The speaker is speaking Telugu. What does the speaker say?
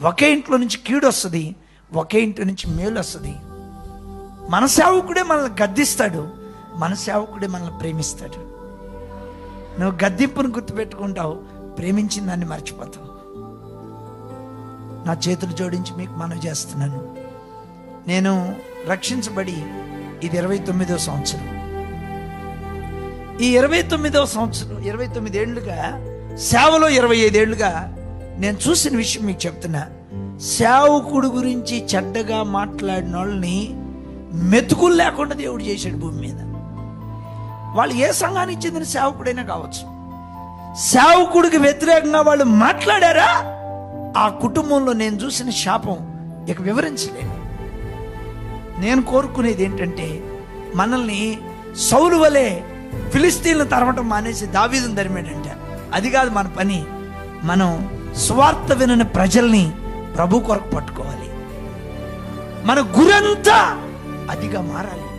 ఒకే ఇంట్లో నుంచి కీడు వస్తుంది, ఒకే ఇంటి నుంచి మేలు వస్తుంది. మన సేవకుడే మనల్ని గద్దిస్తాడు, మన సేవకుడే మనల్ని ప్రేమిస్తాడు. నువ్వు గద్దింపును గుర్తుపెట్టుకుంటావు, ప్రేమించిన దాన్ని మర్చిపోతావు. నా చేతులు జోడించి మీకు మనవి చేస్తున్నాను, నేను రక్షించబడి ఇది 29వ సంవత్సరం. ఈ 29వ సంవత్సరం 29 ఏళ్ళుగా సేవలో 25 ఏళ్ళుగా నేను చూసిన విషయం మీకు చెప్తున్నా. సేవకుడు గురించి చెడ్డగా మాట్లాడిన వాళ్ళని మెతుకులు లేకుండా దేవుడు చేశాడు భూమి మీద. వాళ్ళు ఏ సంఘానికి చెందిన సేవకుడైనా కావచ్చు, సేవకుడికి వ్యతిరేకంగా వాళ్ళు మాట్లాడారా, ఆ కుటుంబంలో నేను చూసిన శాపం ఇక వివరించలేను. నేను కోరుకునేది ఏంటంటే, మనల్ని సౌలు వలె ఫిలిస్తీన్లు తరమటం మానేసి దావీదును తరిమాడంట. అది కాదు మన పని. మనం స్వార్థ వినని ప్రజల్ని ప్రభు కొరకు పట్టుకోవాలి. మన గురంతా అదిగా మారాలి.